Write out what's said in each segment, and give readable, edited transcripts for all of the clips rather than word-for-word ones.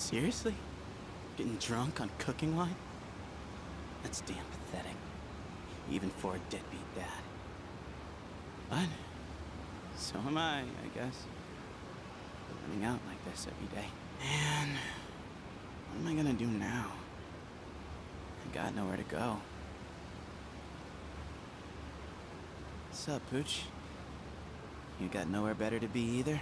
Seriously? Getting drunk on cooking wine? That's damn pathetic. Even for a deadbeat dad. But so am I guess. Running out like this every day. Man, what am I gonna do now? I got nowhere to go. What's up, Pooch? You got nowhere better to be either?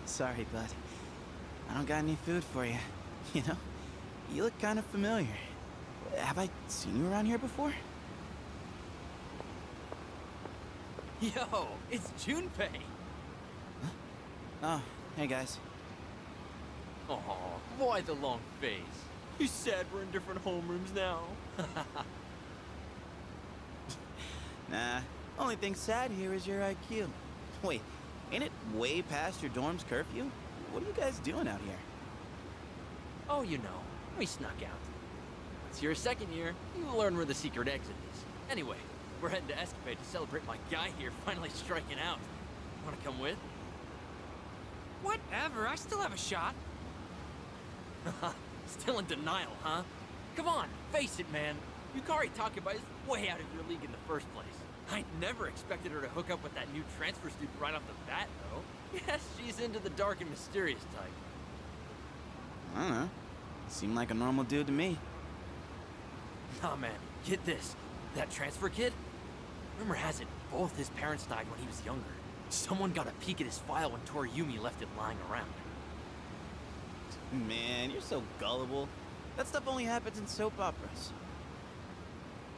Sorry, bud. I don't got any food for you. You know, you look kind of familiar. Have I seen you around here before? Yo, it's Junpei! Huh? Oh, hey guys. Aw, why the long face? You said we're in different homerooms now. Nah, only thing sad here is your IQ. Wait, ain't it way past your dorm's curfew? What are you guys doing out here? Oh, you know, we snuck out. It's your second year, you'll learn where the secret exit is. Anyway, we're heading to Escapade to celebrate my guy here finally striking out. Wanna come with? Whatever, I still have a shot. Still in denial, huh? Come on, face it, man. Yukari Takeba is way out of your league in the first place. I never expected her to hook up with that new transfer student right off the bat, though. Yes, she's into the dark and mysterious type. I don't know. Seemed like a normal dude to me. Nah, man, get this. That transfer kid? Rumor has it, both his parents died when he was younger. Someone got a peek at his file when Toriyumi left it lying around. Man, you're so gullible. That stuff only happens in soap operas.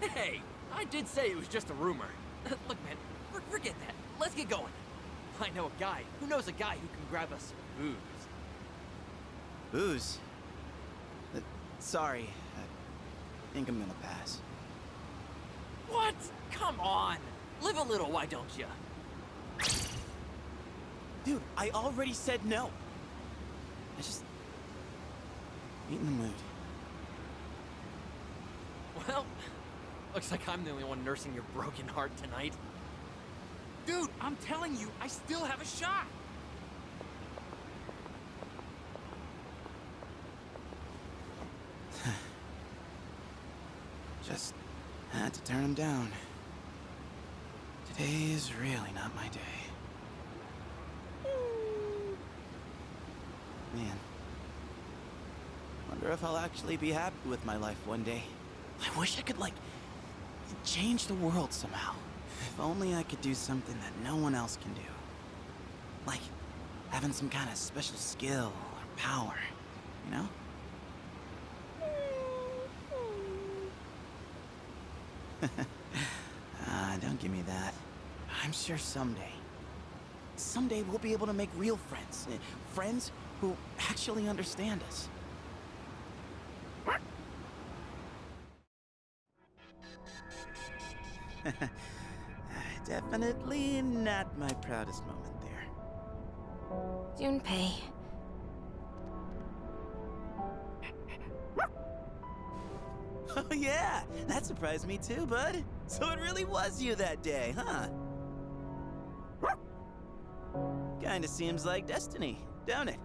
Hey, I did say it was just a rumor. Look, man, forget that. Let's get going. I know a guy who knows a guy who can grab us some booze. Booze? Sorry, I think I'm gonna pass. What? Come on. Live a little, why don't you? Dude, I already said no. I just ain't in the mood. Well, looks like I'm the only one nursing your broken heart tonight. Dude, I'm telling you, I still have a shot. Just had to turn him down. Today is really not my day. Man. Wonder if I'll actually be happy with my life one day. I wish I could, like, change the world somehow. If only I could do something that no one else can do. Like, having some kind of special skill or power, you know? Don't give me that. I'm sure someday we'll be able to make real friends. Friends who actually understand us. Definitely not my proudest moment there. Junpei. Oh yeah, that surprised me too, bud. So it really was you that day, huh? Kinda seems like destiny, don't it?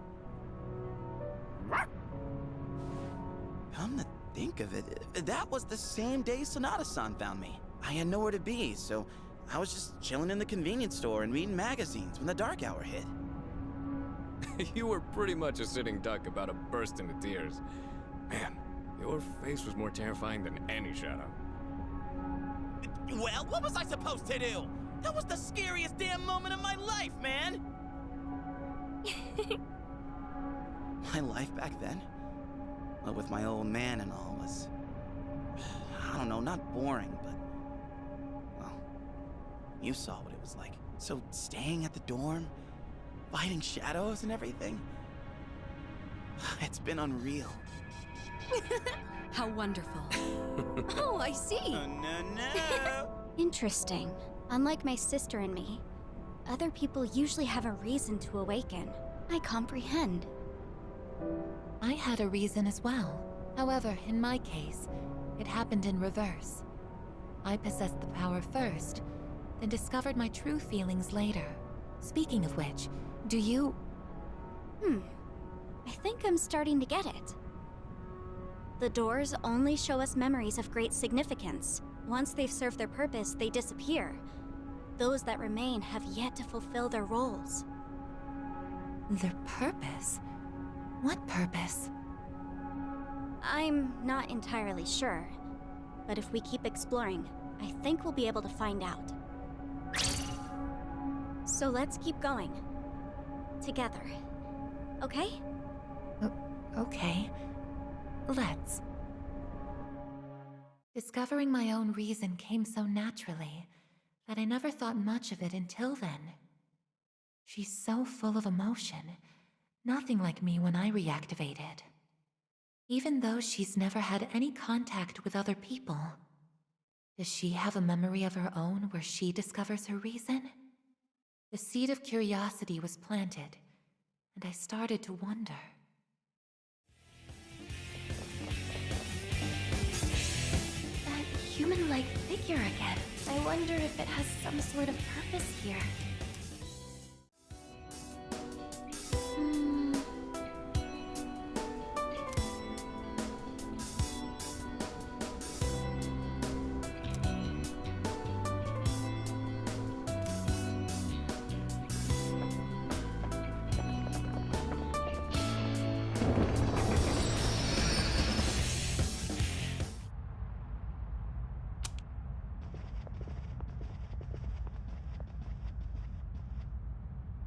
Come to think of it, that was the same day Sonata-san found me. I had nowhere to be, so I was just chilling in the convenience store and reading magazines when the dark hour hit. You were pretty much a sitting duck about to burst into tears. Man, your face was more terrifying than any shadow. Well, what was I supposed to do? That was the scariest damn moment of my life, man! My life back then? Well, with my old man and all was... I don't know, not boring, but... Well, you saw what it was like. So staying at the dorm, fighting shadows and everything... It's been unreal. How wonderful. Oh, I see. Oh, no. Interesting. Unlike my sister and me, other people usually have a reason to awaken. I comprehend. I had a reason as well. However, in my case, it happened in reverse. I possessed the power first, then discovered my true feelings later. Speaking of which, do you... I think I'm starting to get it. The doors only show us memories of great significance. Once they've served their purpose, they disappear. Those that remain have yet to fulfill their roles. Their purpose? What purpose? I'm not entirely sure, but if we keep exploring, I think we'll be able to find out. So let's keep going. Together. Okay? Okay. Let's. Discovering my own reason came so naturally that I never thought much of it until then. She's so full of emotion, nothing like me when I reactivated. Even though she's never had any contact with other people, does she have a memory of her own where she discovers her reason? The seed of curiosity was planted, and I started to wonder. That human-like figure again. I wonder if it has some sort of purpose here.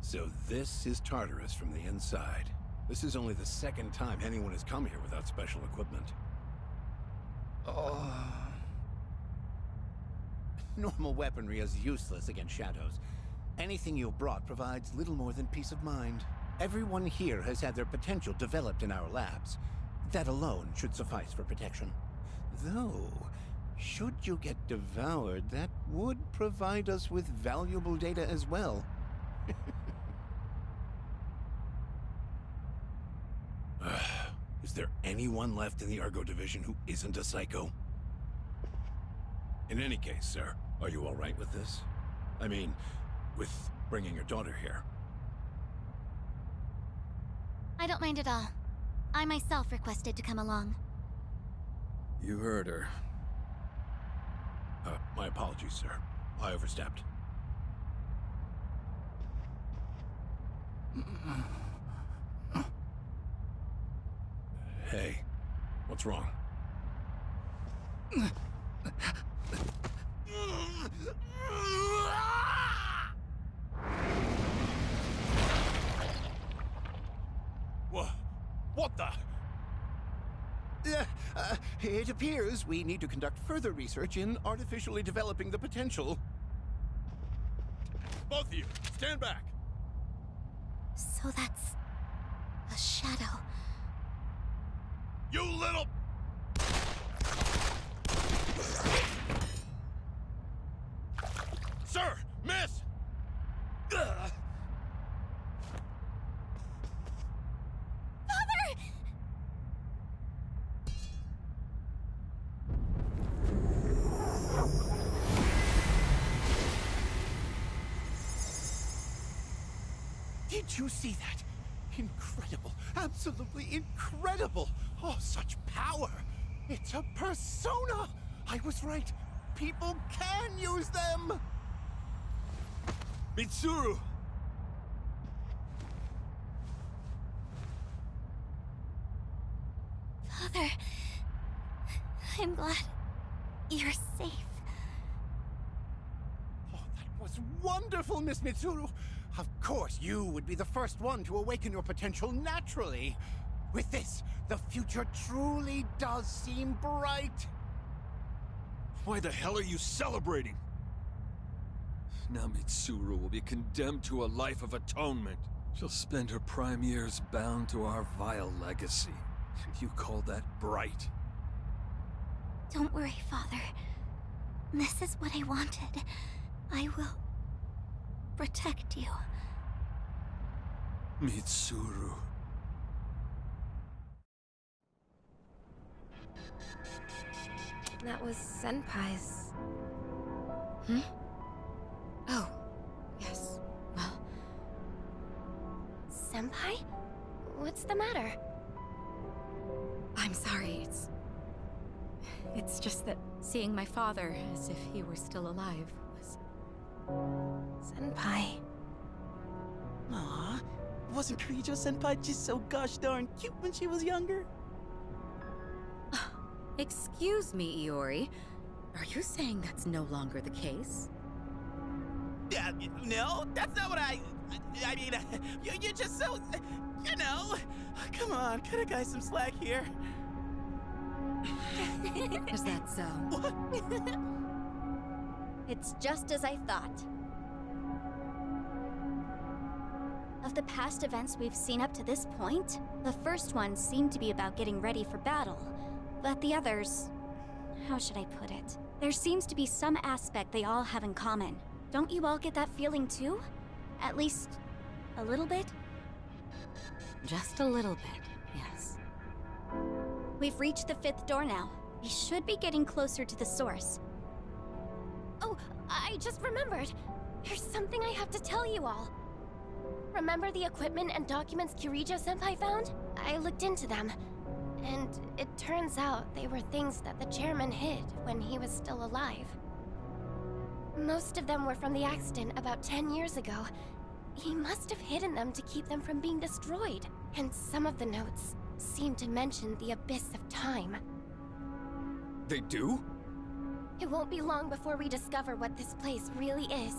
So this is Tartarus from the inside. This is only the second time anyone has come here without special equipment. Normal weaponry is useless against shadows. Anything you brought provides little more than peace of mind. Everyone here has had their potential developed in our labs. That alone should suffice for protection. Though, should you get devoured, that would provide us with valuable data as well. Is there anyone left in the Ergo Division who isn't a psycho? In any case, sir, are you all right with this? I mean, with bringing your daughter here. I don't mind at all. I myself requested to come along. You heard her. My apologies, sir. I overstepped. Hey, what's wrong? What the? It appears we need to conduct further research in artificially developing the potential. Both of you, stand back! So that's a shadow. You little... Sir! Miss! Father! Did you see that? Incredible. Absolutely incredible. Oh, such power. It's a persona. I was right. People can use them. Mitsuru! Father, I'm glad you're safe. Oh, that was wonderful, Miss Mitsuru. Of course, you would be the first one to awaken your potential naturally. With this, the future truly does seem bright. Why the hell are you celebrating? Now Mitsuru will be condemned to a life of atonement. She'll spend her prime years bound to our vile legacy. You call that bright? Don't worry, Father. This is what I wanted. I will protect you. Mitsuru. That was Senpai's. Hmm? Oh, yes. Well, Senpai? What's the matter? I'm sorry, it's just that seeing my father as if he were still alive was... Senpai. Aw, wasn't Kirijo-senpai just so gosh darn cute when she was younger? Excuse me, Iori. Are you saying that's no longer the case? Yeah, no, that's not what I mean, you're just so, you know. Come on, cut a guy some slack here. Is that so? What? It's just as I thought. Of the past events we've seen up to this point, the first one seemed to be about getting ready for battle. But the others... how should I put it? There seems to be some aspect they all have in common. Don't you all get that feeling too? At least... a little bit? Just a little bit, yes. We've reached the 5th door now. We should be getting closer to the source. Oh, I just remembered. There's something I have to tell you all. Remember the equipment and documents Kirijo-senpai found? I looked into them. And it turns out they were things that the chairman hid when he was still alive. Most of them were from the accident about 10 years ago. He must have hidden them to keep them from being destroyed. And some of the notes seem to mention the abyss of time. They do? It won't be long before we discover what this place really is.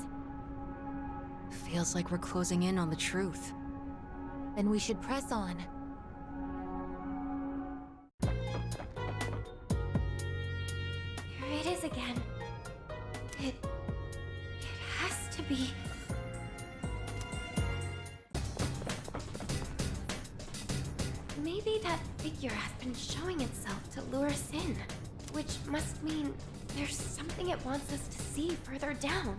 Feels like we're closing in on the truth. Then we should press on. Here it is again. It has to be... Maybe that figure has been showing itself to lure us in. Which must mean there's something it wants us to see further down.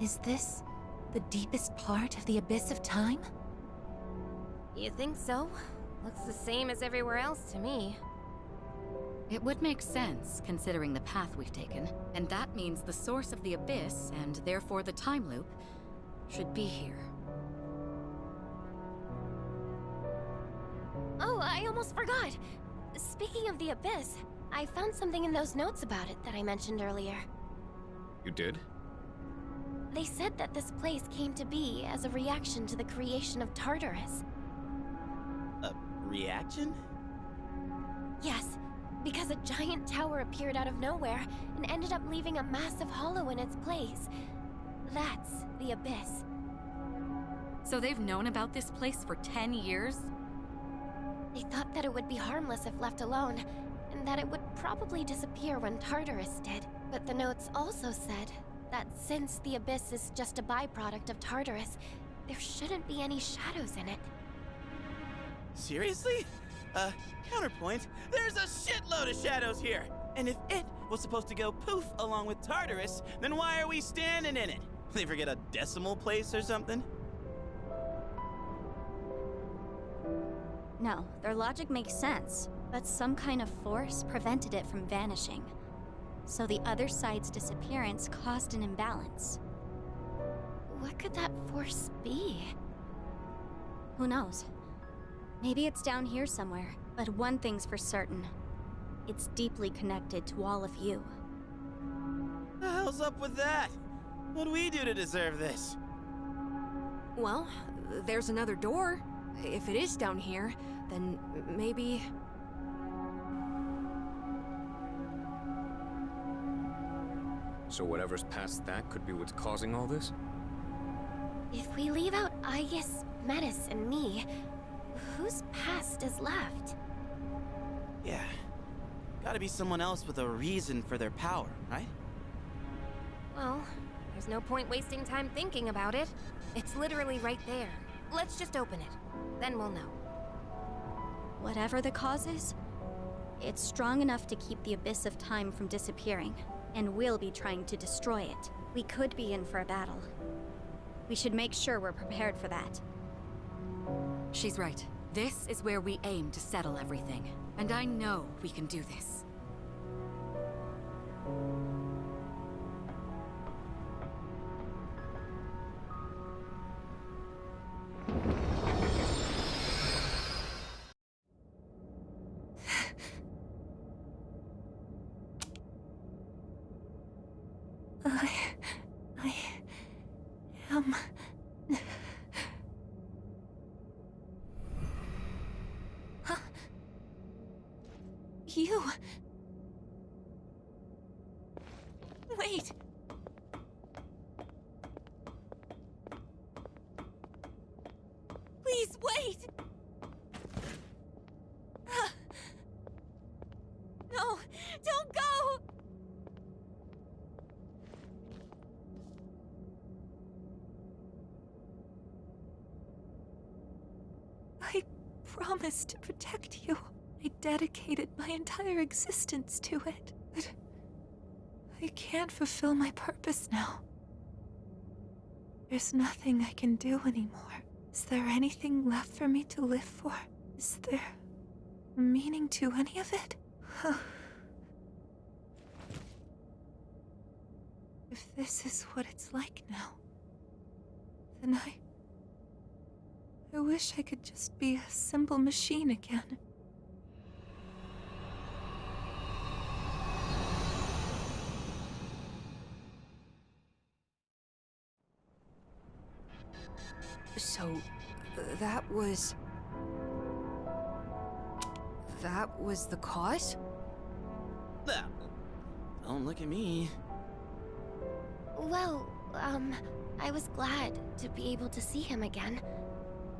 Is this the deepest part of the abyss of time? You think so? Looks the same as everywhere else to me. It would make sense, considering the path we've taken. And that means the source of the abyss, and therefore the time loop, should be here. Oh, I almost forgot! Speaking of the abyss, I found something in those notes about it that I mentioned earlier. You did? They said that this place came to be as a reaction to the creation of Tartarus. A reaction? Yes, because a giant tower appeared out of nowhere and ended up leaving a massive hollow in its place. That's the abyss. So they've known about this place for 10 years? They thought that it would be harmless if left alone, and that it would probably disappear when Tartarus did. But the notes also said that since the abyss is just a byproduct of Tartarus, there shouldn't be any shadows in it. Seriously? Counterpoint, there's a shitload of shadows here! And if it was supposed to go poof along with Tartarus, then why are we standing in it? They forget a decimal place or something? No, their logic makes sense, but some kind of force prevented it from vanishing. So the other side's disappearance caused an imbalance. What could that force be? Who knows? Maybe it's down here somewhere, but one thing's for certain. It's deeply connected to all of you. The hell's up with that? What'd we do to deserve this? Well, there's another door. If it is down here, then maybe... So whatever's past that could be what's causing all this? If we leave out Aigis, Metis, and me, whose past is left? Yeah, Gotta be someone else with a reason for their power, right? Well, there's no point wasting time thinking about it. It's literally right there. Let's just open it. Then we'll know. Whatever the cause is, it's strong enough to keep the Abyss of Time from disappearing, and we'll be trying to destroy it. We could be in for a battle. We should make sure we're prepared for that. She's right. This is where we aim to settle everything. And I know we can do this. I am... Huh? You... Wait! Please, wait! No! Don't go! I promised to protect you. I dedicated my entire existence to it. But I can't fulfill my purpose now. There's nothing I can do anymore. Is there anything left for me to live for? Is there meaning to any of it? If this is what it's like now, then I wish I could just be a simple machine again. So, that was the cause? Don't look at me. Well, I was glad to be able to see him again.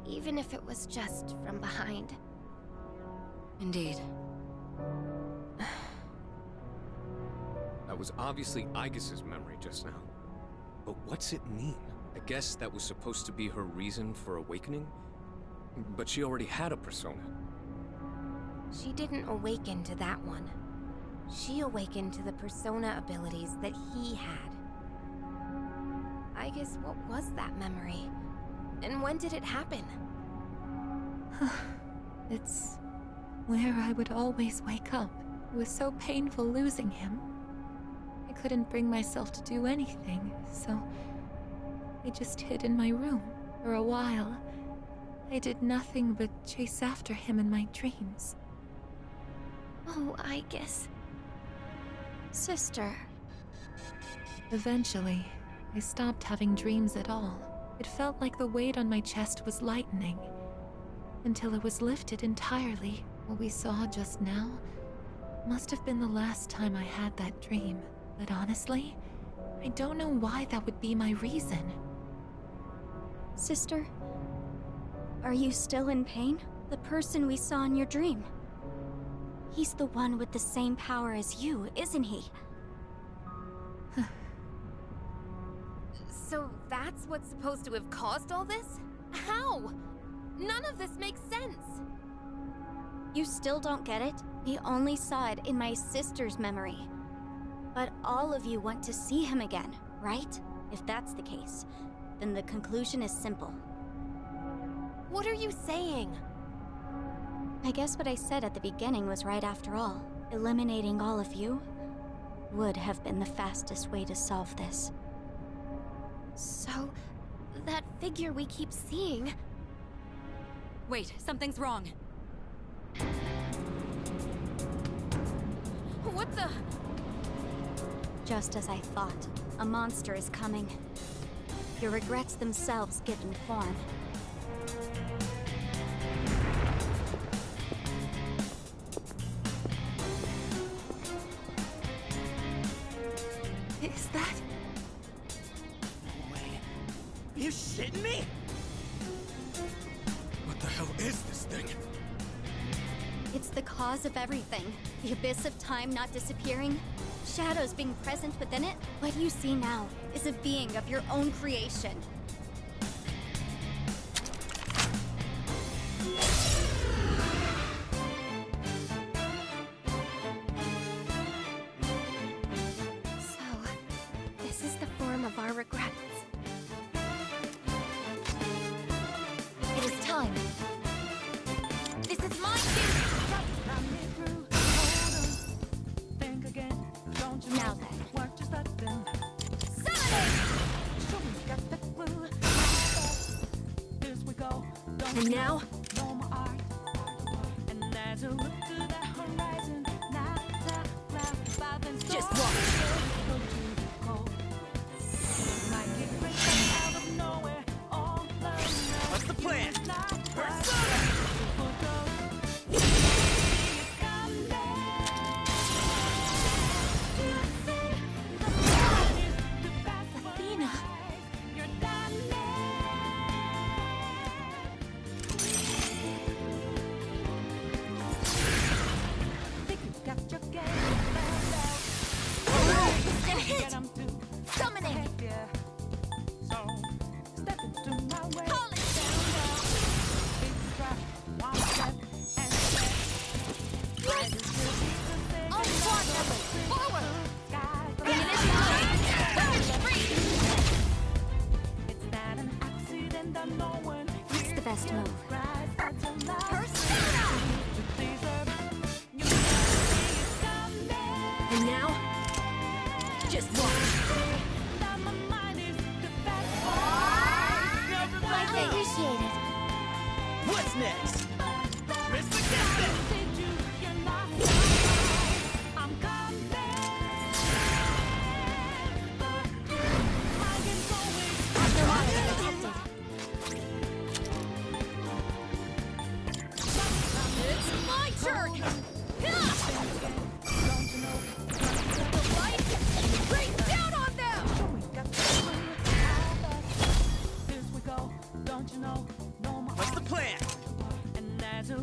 Even if it was just from behind. Indeed. That was obviously Aigis' memory just now. But what's it mean? I guess that was supposed to be her reason for awakening? But she already had a persona. She didn't awaken to that one. She awakened to the persona abilities that he had. I guess what was that memory? And when did it happen? It's where I would always wake up. It was so painful losing him. I couldn't bring myself to do anything, so I just hid in my room for a while. I did nothing but chase after him in my dreams. Oh, I guess. Sister. Eventually, I stopped having dreams at all. It felt like the weight on my chest was lightening, until it was lifted entirely. What we saw just now must have been the last time I had that dream. But honestly, I don't know why that would be my reason. Sister, are you still in pain? The person we saw in your dream. He's the one with the same power as you, isn't he? So that's what's supposed to have caused all this? How? None of this makes sense. You still don't get it? We only saw it in my sister's memory. But all of you want to see him again, right? If that's the case, then the conclusion is simple. What are you saying? I guess what I said at the beginning was right after all. Eliminating all of you would have been the fastest way to solve this. So, that figure we keep seeing... Wait, something's wrong. What the... Just as I thought, a monster is coming. Your regrets themselves given form. Is that... No way. Are you shitting me? What the hell is this thing? It's the cause of everything. The abyss of time not disappearing, shadows being present within it. What you see now is a being of your own creation. So, this is the form of our regrets. It is time. This is my duty! Now then. And now? Just watch. What's the plan? Athena. And hit! Summoning! Call it on squad members! Forward! Bring it in line! Weapons free! What's the best move? Persona! And now? Just watch. I appreciate it. What's next? Risk against it! It's my turn! Ha! The light! Rain down on them! What's the plan? Let's go!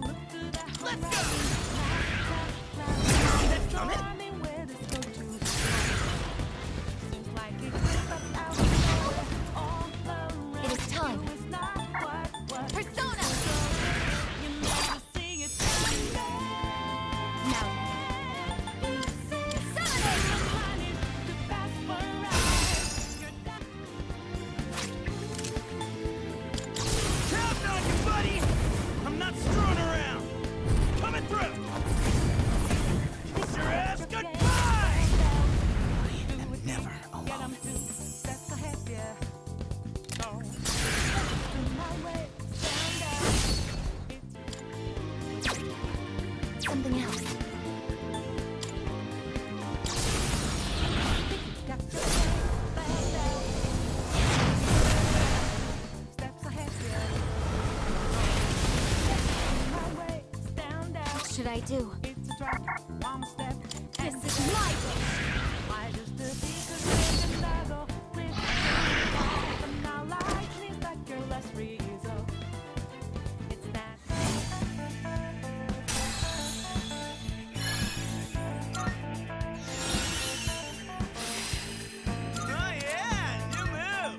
See that coming? It is time. Persona! Counting on you, buddy! I'm not screwing around! Coming through! Kiss your ass goodbye! I am never alone. Something else. What should I do? This is my wish! Oh yeah! New move!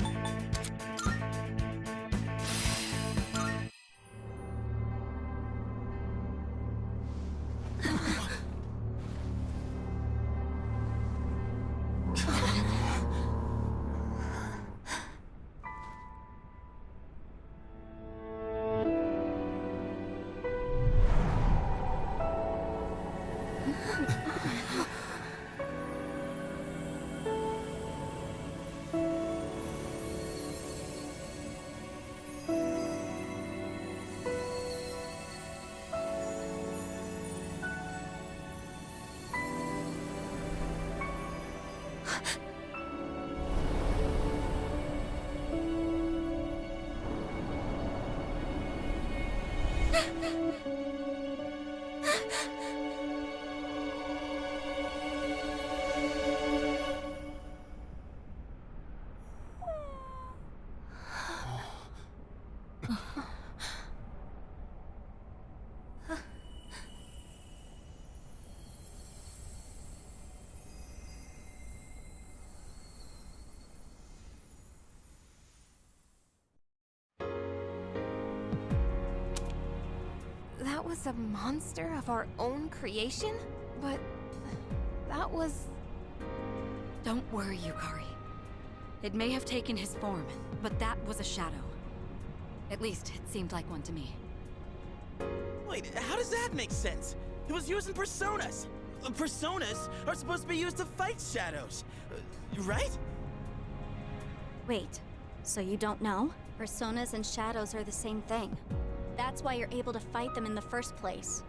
was a monster of our own creation? But that was... Don't worry, Yukari. It may have taken his form, but that was a shadow. At least, it seemed like one to me. Wait, how does that make sense? It was using personas. Personas are supposed to be used to fight shadows, right? Wait, so you don't know? Personas and shadows are the same thing. That's why you're able to fight them in the first place.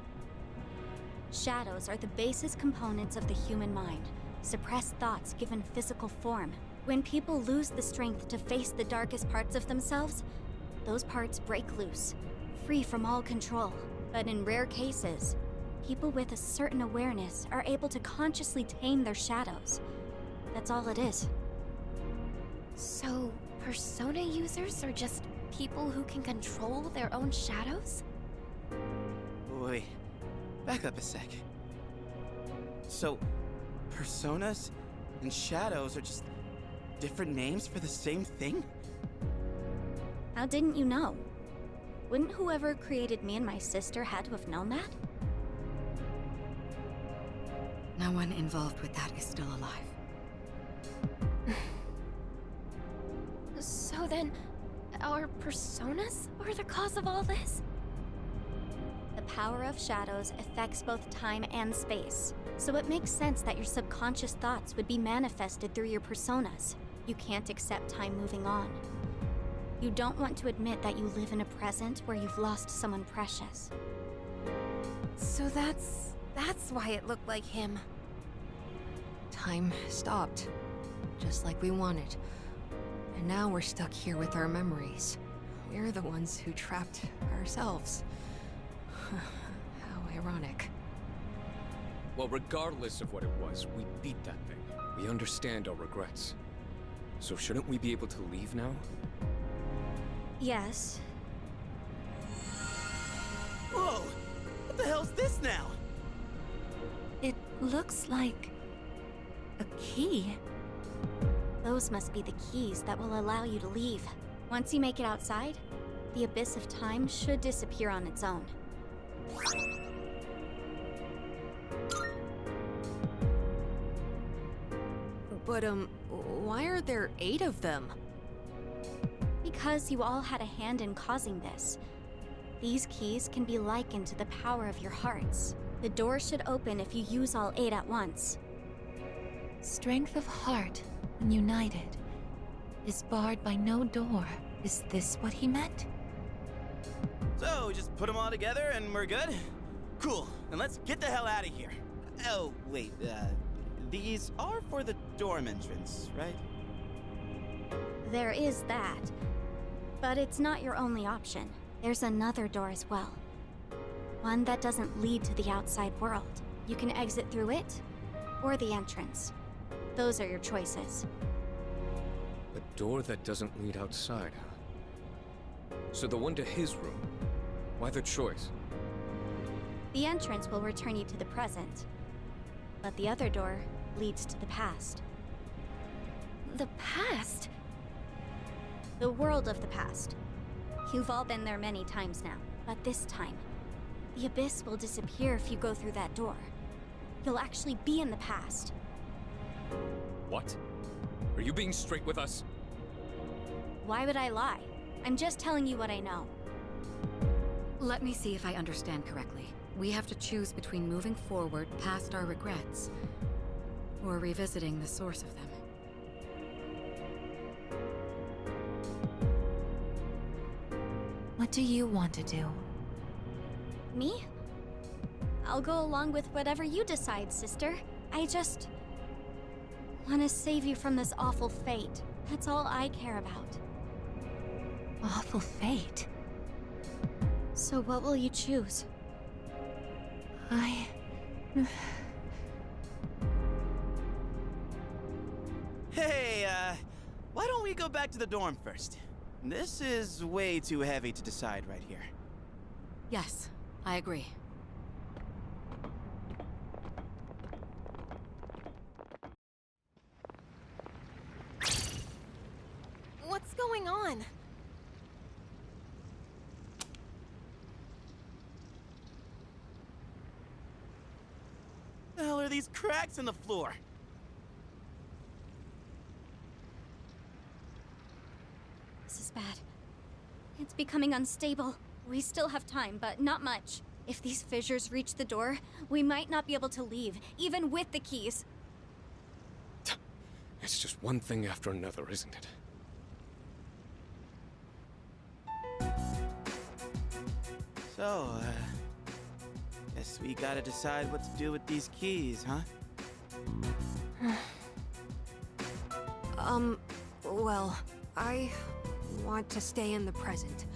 Shadows are the basis components of the human mind, suppressed thoughts given physical form. When people lose the strength to face the darkest parts of themselves, those parts break loose, free from all control. But in rare cases, people with a certain awareness are able to consciously tame their shadows. That's all it is. So, persona users are just people who can control their own shadows? Wait, back up a sec. So, personas and shadows are just different names for the same thing? How didn't you know? Wouldn't whoever created me and my sister had to have known that? No one involved with that is still alive. So then, our personas are the cause of all this? The power of shadows affects both time and space, so it makes sense that your subconscious thoughts would be manifested through your personas. You can't accept time moving on. You don't want to admit that you live in a present where you've lost someone precious. So that's why it looked like him. Time stopped, just like we wanted. And now we're stuck here with our memories. We're the ones who trapped ourselves. How ironic. Well, regardless of what it was, we beat that thing. We understand our regrets. So shouldn't we be able to leave now? Yes. Whoa! What the hell's this now? It looks like a key. Those must be the keys that will allow you to leave. Once you make it outside, the abyss of time should disappear on its own. But, why are there 8 of them? Because you all had a hand in causing this. These keys can be likened to the power of your hearts. The door should open if you use all 8 at once. Strength of heart, when united, is barred by no door. Is this what he meant? So, just put them all together and we're good? Cool, then let's get the hell out of here. Oh, wait, these are for the dorm entrance, right? There is that. But it's not your only option. There's another door as well. One that doesn't lead to the outside world. You can exit through it, or the entrance. Those are your choices. A door that doesn't lead outside, huh? So the one to his room, why the choice? The entrance will return you to the present, but the other door leads to the past. The past? The world of the past. You've all been there many times now, but this time, the abyss will disappear if you go through that door. You'll actually be in the past. What? Are you being straight with us? Why would I lie? I'm just telling you what I know. Let me see if I understand correctly. We have to choose between moving forward past our regrets, or revisiting the source of them. What do you want to do? Me? I'll go along with whatever you decide, sister. I just want to save you from this awful fate. That's all I care about. Awful fate? So what will you choose? Hey, why don't we go back to the dorm first? This is way too heavy to decide right here. Yes, I agree. What's going on? are these cracks in the floor? This is bad. It's becoming unstable. We still have time, but not much. If these fissures reach the door, we might not be able to leave, even with the keys. It's just one thing after another, isn't it? So, guess we gotta decide what to do with these keys, huh? Well, I want to stay in the present.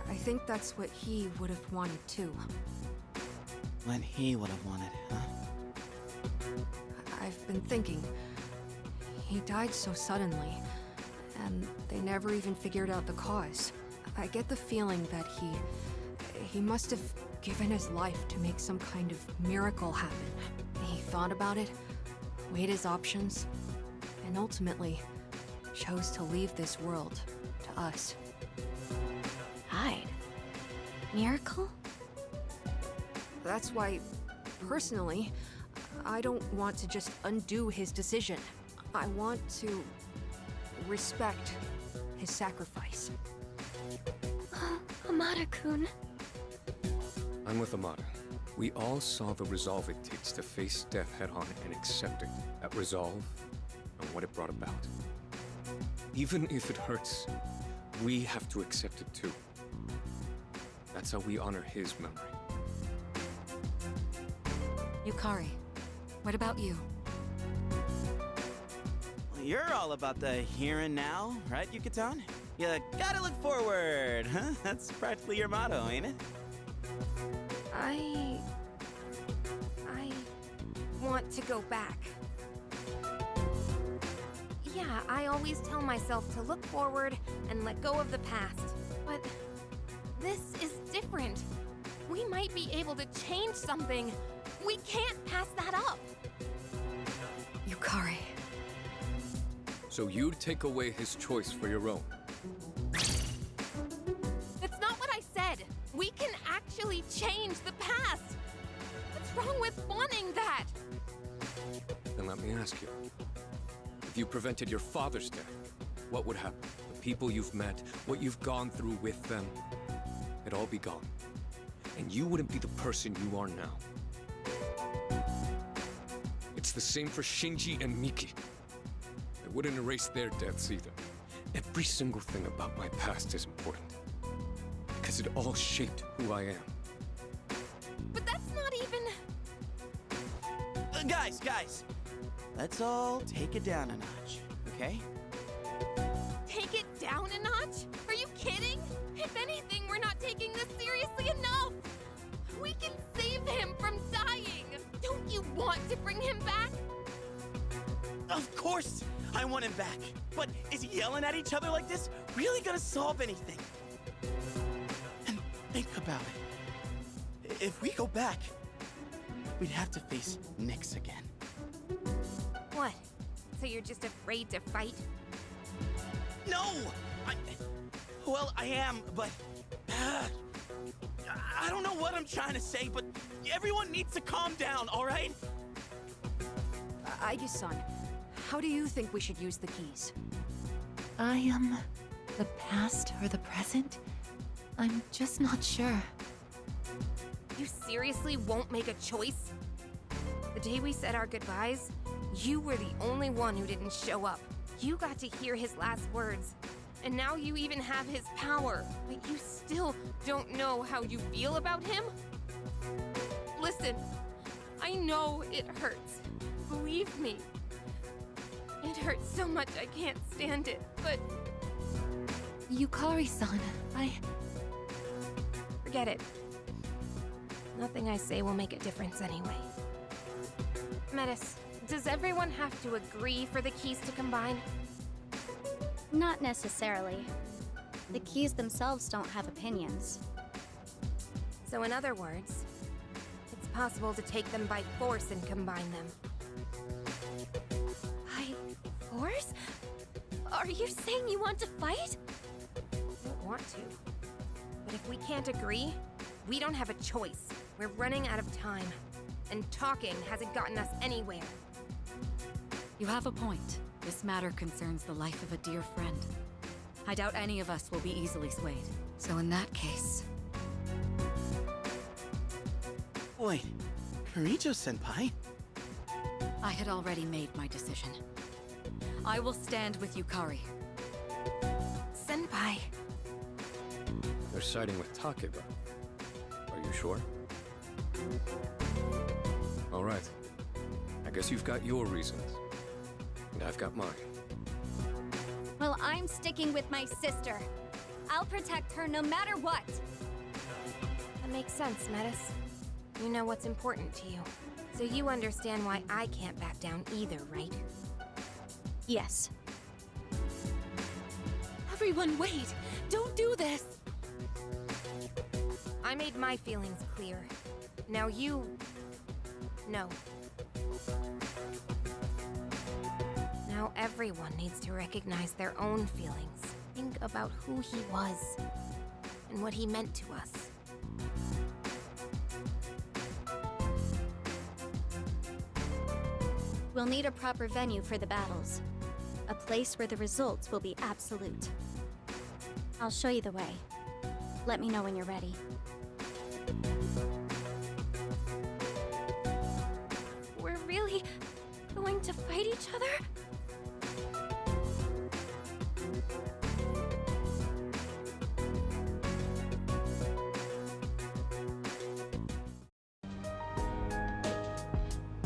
I think that's what he would have wanted too. When he would have wanted, huh? I've been thinking. He died so suddenly, and they never even figured out the cause. I get the feeling that he must have given his life to make some kind of miracle happen. He thought about it, weighed his options, and ultimately chose to leave this world to us. Hide? Miracle? That's why, personally, I don't want to just undo his decision. I want to respect his sacrifice. Amada-kun. I'm with Amada. We all saw the resolve it takes to face death head-on and accept it. That resolve and what it brought about. Even if it hurts, we have to accept it too. That's how we honor his memory. Yukari, what about you? Well, you're all about the here and now, right, Yucatan? You gotta look forward, huh? That's practically your motto, ain't it? I want to go back. Yeah, I always tell myself to look forward and let go of the past. But this is different. We might be able to change something. We can't pass that up. Yukari. So you'd take away his choice for your own? That's not what I said. We can actually change the past. What's wrong with wanting that? Then let me ask you. If you prevented your father's death, what would happen? The people you've met, what you've gone through with them, it'd all be gone. And you wouldn't be the person you are now. It's the same for Shinji and Miki. I wouldn't erase their deaths either. Every single thing about my past is important. Because it all shaped who I am. But that's not even... Guys! Let's all take it down a notch, okay? Take it down a notch? Are you kidding? If anything, we're not taking this seriously enough. We can save him from dying. Don't you want to bring him back? Of course I want him back. But is yelling at each other like this really gonna solve anything? And think about it. If we go back, we'd have to face Nyx again. What? So you're just afraid to fight? No! Well, I am, but... I don't know what I'm trying to say, but everyone needs to calm down, all right? Aigis-san, how do you think we should use the keys? The past or the present? I'm just not sure. You seriously won't make a choice? The day we said our goodbyes, you were the only one who didn't show up. You got to hear his last words. And now you even have his power, but you still don't know how you feel about him? Listen, I know it hurts. Believe me. It hurts so much I can't stand it, but... Yukari-san, Forget it. Nothing I say will make a difference anyway. Metis, does everyone have to agree for the keys to combine? Not necessarily. The keys themselves don't have opinions. So in other words, it's possible to take them by force and combine them. By force? Are you saying you want to fight? I don't want to. But if we can't agree, we don't have a choice. We're running out of time. And talking hasn't gotten us anywhere. You have a point. This matter concerns the life of a dear friend. I doubt any of us will be easily swayed. So in that case... Wait, Kirijo-senpai? I had already made my decision. I will stand with Yukari. Senpai. They're siding with Takeba. Are you sure? All right. I guess you've got your reasons. And I've got mine. Well, I'm sticking with my sister. I'll protect her no matter what. That makes sense, Metis. You know what's important to you. So you understand why I can't back down either, right? Yes. Everyone, wait! Don't do this! I made my feelings clear. Now you... No. Now everyone needs to recognize their own feelings. Think about who he was, and what he meant to us. We'll need a proper venue for the battles. A place where the results will be absolute. I'll show you the way. Let me know when you're ready. We're really going to fight each other?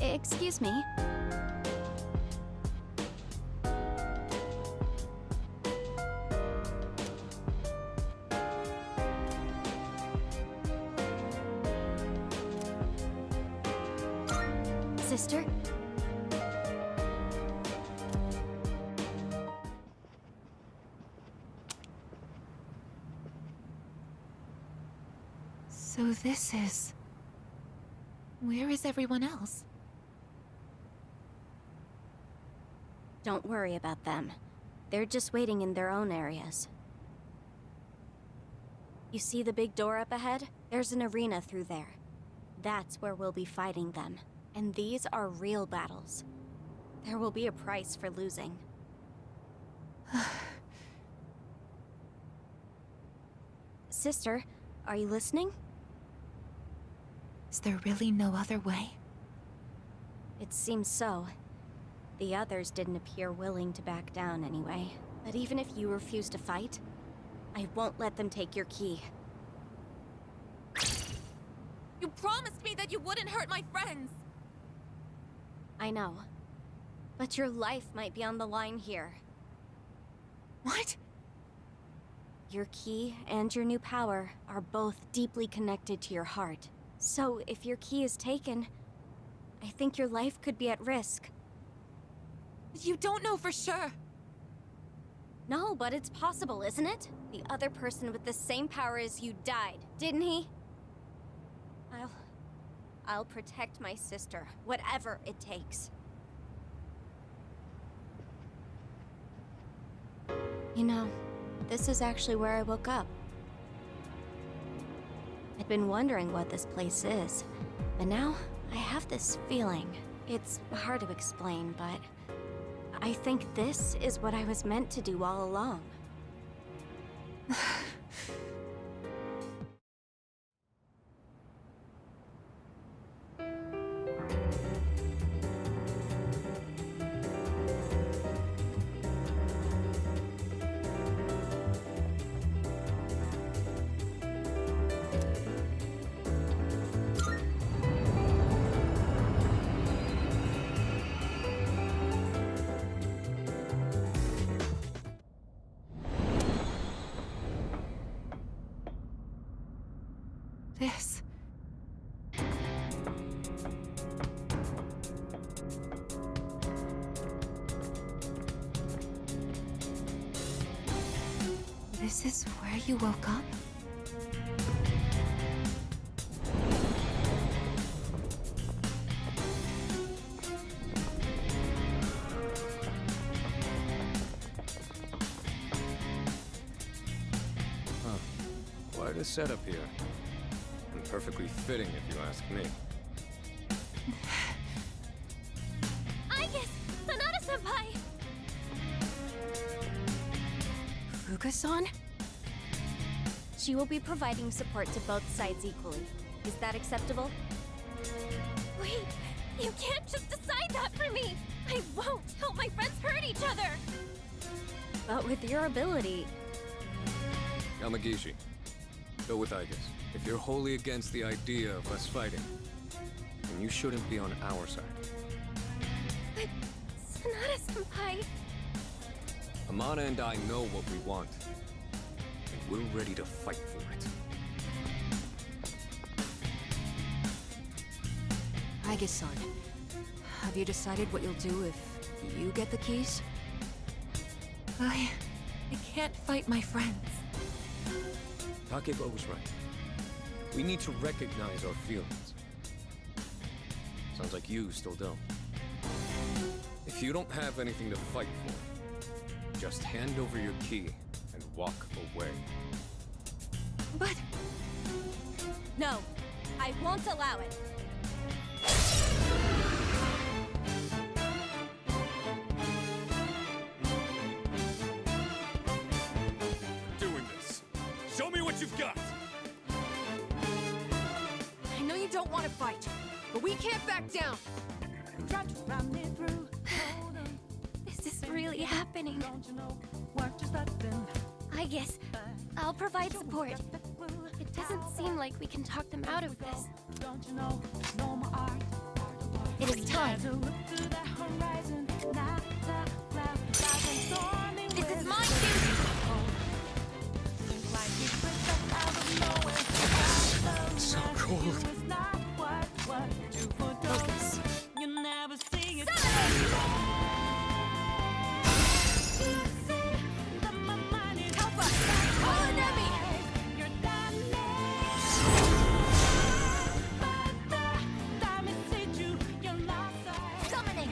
Excuse me. Sister? So this is... Where is everyone else? Don't worry about them. They're just waiting in their own areas. You see the big door up ahead? There's an arena through there. That's where we'll be fighting them. And these are real battles. There will be a price for losing. Sister, are you listening? Is there really no other way? It seems so. The others didn't appear willing to back down anyway. But even if you refuse to fight, I won't let them take your key. You promised me that you wouldn't hurt my friends! I know. But your life might be on the line here. What? Your key and your new power are both deeply connected to your heart. So if your key is taken, I think your life could be at risk. You don't know for sure. No, but it's possible, isn't it? The other person with the same power as you died, didn't he? I'll protect my sister, whatever it takes. You know, this is actually where I woke up. I'd been wondering what this place is, but now I have this feeling. It's hard to explain, but I think this is what I was meant to do all along. This... This is where you woke up? Huh. Quite a setup here. And perfectly fitting, if you ask me. Asuka-san? She will be providing support to both sides equally. Is that acceptable? Wait, you can't just decide that for me! I won't help my friends hurt each other! But with your ability... Yamagishi, go with Aigis. If you're wholly against the idea of us fighting, then you shouldn't be on our side. But, Sonata-senpai... Amana and I know what we want, and we're ready to fight for it. Aigis-san, have you decided what you'll do if you get the keys? I can't fight my friends. Takeba was right. We need to recognize our feelings. Sounds like you still don't. If you don't have anything to fight for, just hand over your key and walk away. But... No, I won't allow it. Doing this. Show me what you've got! I know you don't want to fight, but we can't back down. Is this really happening? I guess I'll provide support. It doesn't seem like we can talk them out of this. It is time. This is my cue! So cold. Focus. Help us! Call an enemy! Summoning!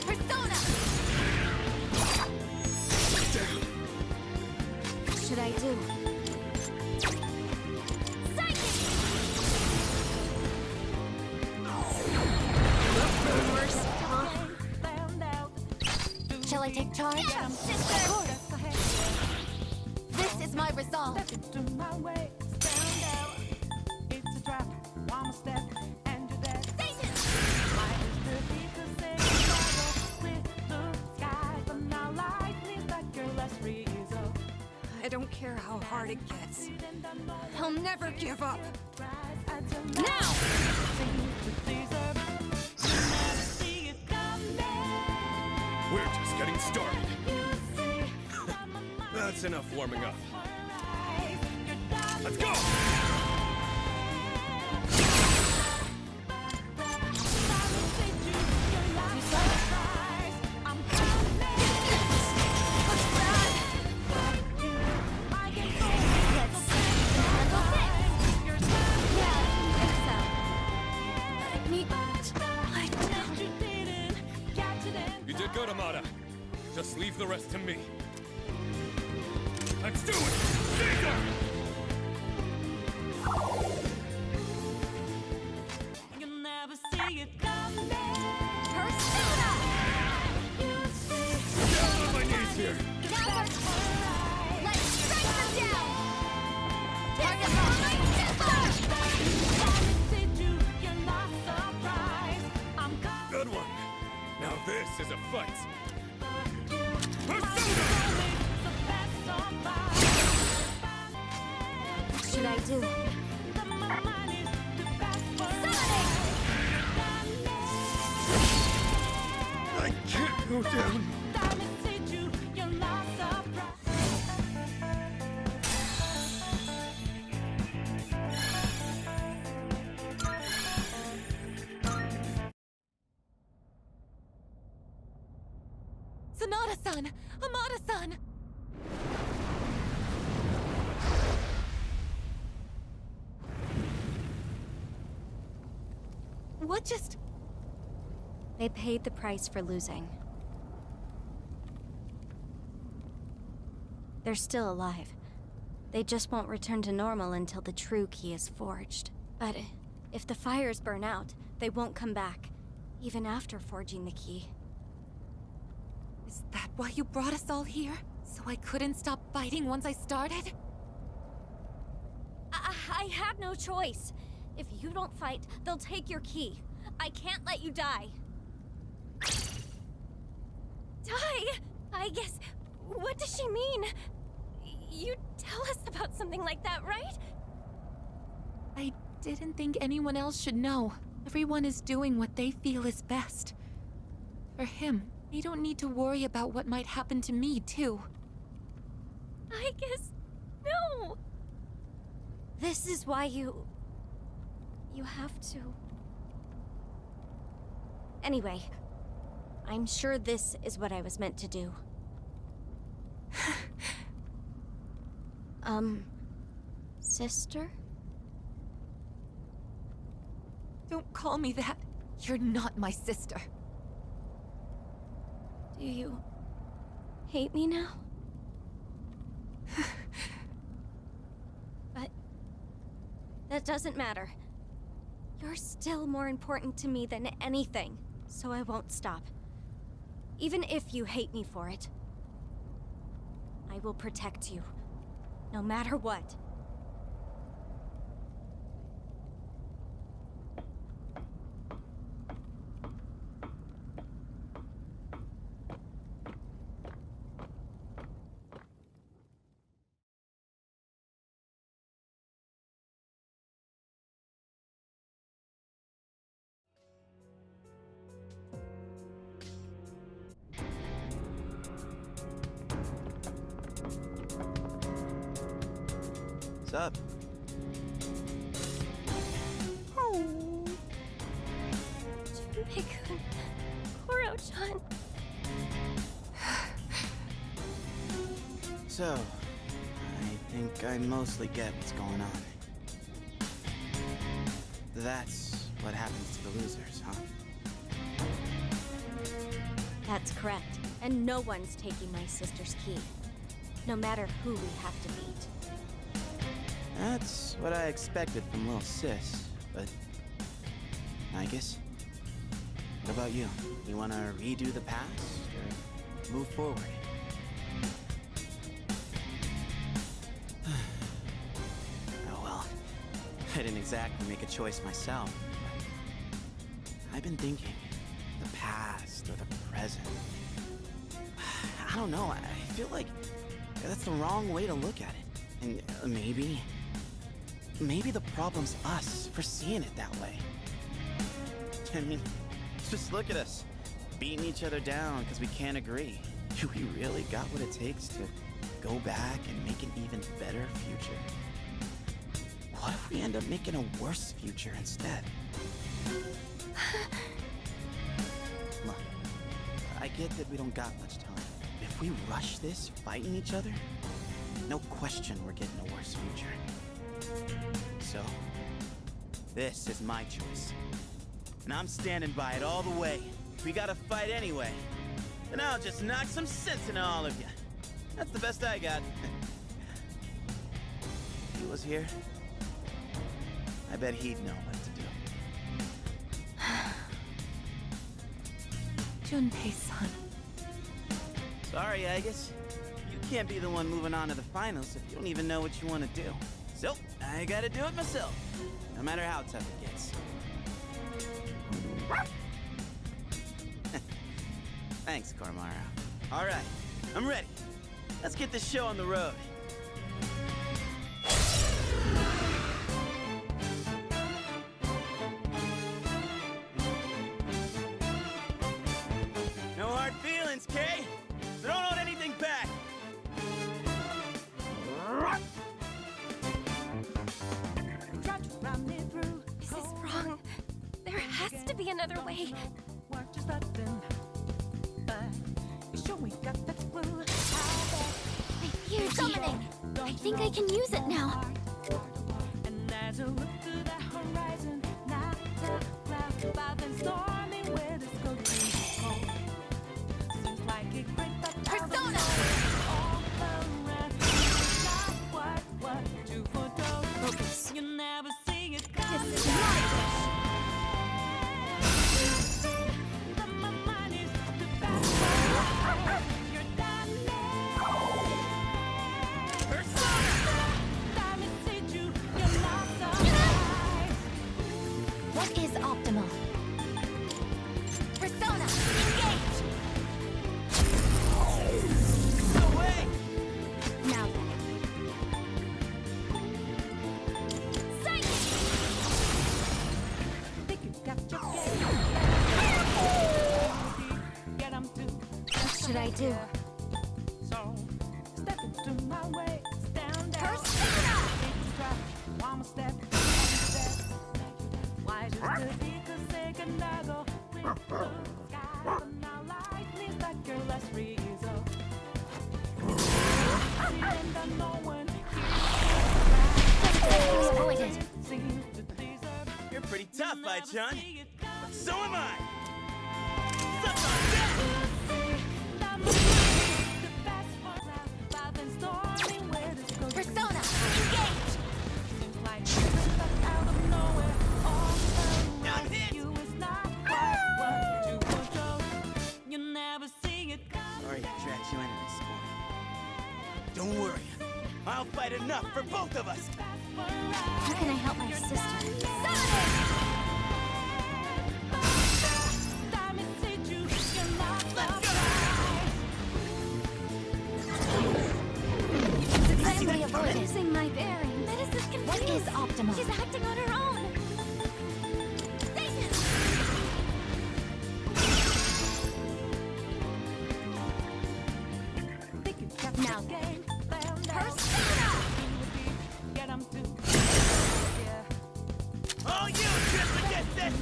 Persona! What should I do? Psychic! First, huh? Shall I take charge? Yeah, sister! This is my resolve. Satan! I don't care how hard it gets. I'll never give up. Now! We're just getting started. That's enough warming up. Let's go! You did good, Amada. Just leave the rest to me. Let's do it! Caesar! Persona! Down on my knees here! Now let's strike them down! Target my Good one. Now this is a fight. Persona! What should I do? I can't go down. Sonata-san! Amada-san! What just... They paid the price for losing. They're still alive. They just won't return to normal until the true key is forged. But if the fires burn out, they won't come back, even after forging the key. Is that why you brought us all here? So I couldn't stop fighting once I started? I had no choice. If you don't fight, they'll take your key. I can't let you die. Die? I guess... What does she mean? You'd tell us about something like that, right? I didn't think anyone else should know. Everyone is doing what they feel is best. For him, they don't need to worry about what might happen to me, too. I guess... No! This is why you have to... Anyway, I'm sure this is what I was meant to do. Sister? Don't call me that. You're not my sister. Do you hate me now? But that doesn't matter. You're still more important to me than anything, so I won't stop. Even if you hate me for it. I will protect you, no matter what. What's up? Oh. Junpei-kun. Koro-chan. So, I think I mostly get what's going on. That's what happens to the losers, huh? That's correct. And no one's taking my sister's key. No matter who we have to beat. That's what I expected from little sis, but... Aigis? What about you? You wanna redo the past, or move forward? Oh well, I didn't exactly make a choice myself. I've been thinking, the past or the present. I don't know, I feel like that's the wrong way to look at it. And maybe the problem's us for seeing it that way. I mean, just look at us, beating each other down because we can't agree. Do we really got what it takes to go back and make an even better future? What if we end up making a worse future instead? Look, I get that we don't got much time. If we rush this, fighting each other, no question we're getting a worse future. So, this is my choice. And I'm standing by it all the way. If we gotta fight anyway, then I'll just knock some sense into all of you. That's the best I got. If he was here, I bet he'd know what to do. Junpei-san. Sorry, Aigis. You can't be the one moving on to the finals if you don't even know what you want to do. So, I gotta do it myself, no matter how tough it gets. Thanks, Koromara. All right, I'm ready. Let's get this show on the road. No hard feelings, Kay. So don't hold anything back. This is wrong. There has to be another way. My fear summoning. I think I can use it now. Persona! Focus. This do. So, step into my way, stand down. Persona! One step, why just a because they can go with the sky, and now life needs like your last resort. And I know when Avoided. seems to deserve. You're pretty tough, Ai-chan. But so am I. Persona, engage! I'm hit! Sorry to drag you into this morning. Don't worry. I'll fight enough for both of us. How can I help my sister? Successfully avoided. Losing my bearings. That is just confused. What is optimal? She's acting on her own. Now then, Persona! All you trips against this!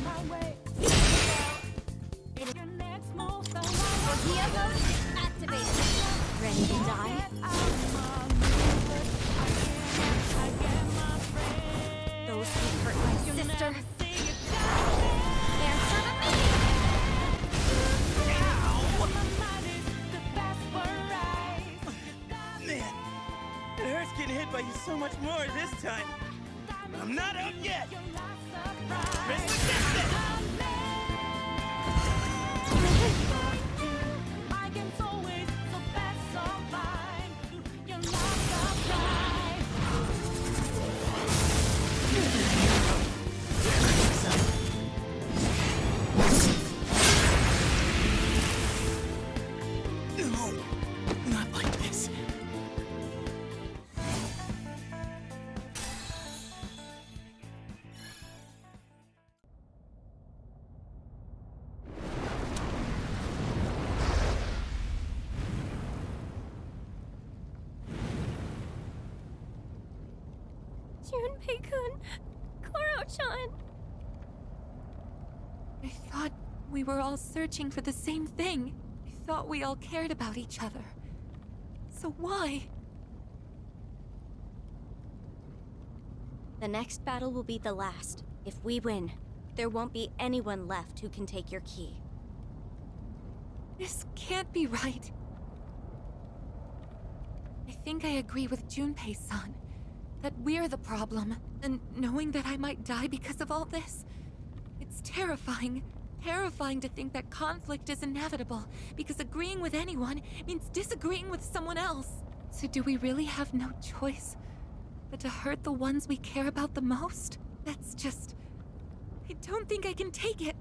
Orhea mode activated. Ready to die? Those who hurt my sister. Answer to me! Man, it hurts getting hit by you so much more this time. But I'm not out yet. Press against it! No, not like this. Junpei-kun, Koro-chan. I thought we were all searching for the same thing. I thought we all cared about each other. So why? The next battle will be the last. If we win, there won't be anyone left who can take your key. This can't be right. I think I agree with Junpei-san. That we're the problem. And knowing that I might die because of all this, it's terrifying. Terrifying to think that conflict is inevitable, because agreeing with anyone means disagreeing with someone else. So do we really have no choice but to hurt the ones we care about the most? That's just... I don't think I can take it.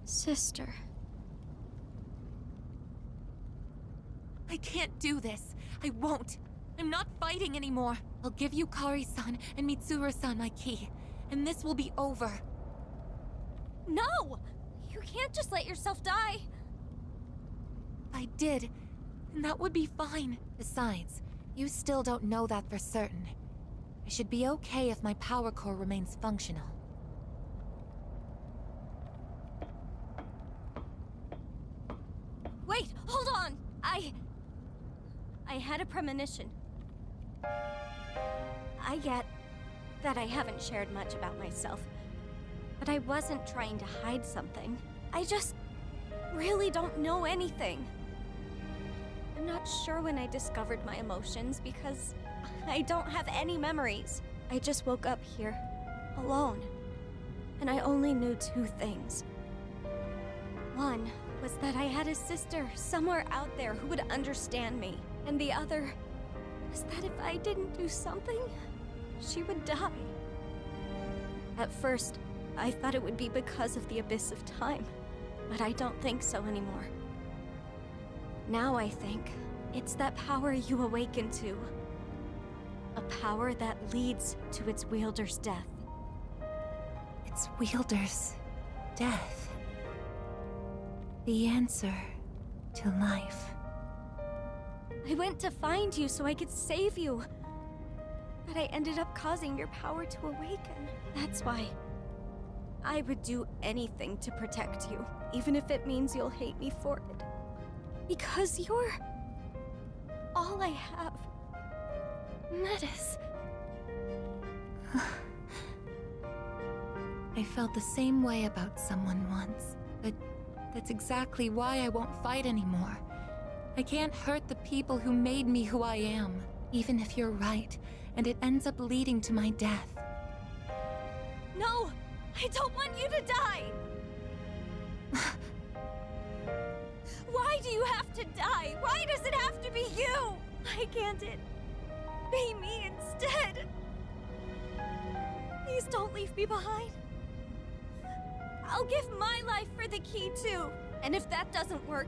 Sister. I can't do this. I won't. I'm not fighting anymore. I'll give you Kari-san and Mitsuru-san my key, and this will be over. No! You can't just let yourself die. If I did, then that would be fine. Besides, you still don't know that for certain. I should be okay if my power core remains functional. Wait, hold on! I had a premonition. I get that I haven't shared much about myself, but I wasn't trying to hide something. I just really don't know anything. I'm not sure when I discovered my emotions because I don't have any memories. I just woke up here, alone, and I only knew two things. One was that I had a sister somewhere out there who would understand me, and the other was that if I didn't do something, she would die. At first, I thought it would be because of the abyss of time, but I don't think so anymore. Now I think it's that power you awaken to. A power that leads to its wielder's death. Its wielder's death. The answer to life. I went to find you so I could save you. But I ended up causing your power to awaken. That's why I would do anything to protect you, even if it means you'll hate me for it. Because you're all I have. Metis. I felt the same way about someone once, but that's exactly why I won't fight anymore. I can't hurt the people who made me who I am, even if you're right, and it ends up leading to my death. No! I don't want you to die! Why do you have to die? Why does it have to be you? Why can't it be me instead? Please don't leave me behind. I'll give my life for the key too. And if that doesn't work,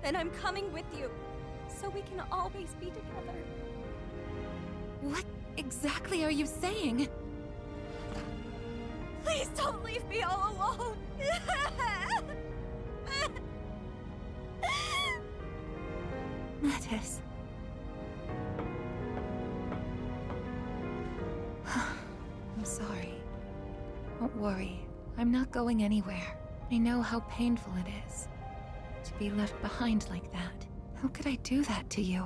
then I'm coming with you, so we can always be together. What exactly are you saying? Please don't leave me all alone! Metis. I'm sorry. Don't worry. I'm not going anywhere. I know how painful it is to be left behind like that. How could I do that to you?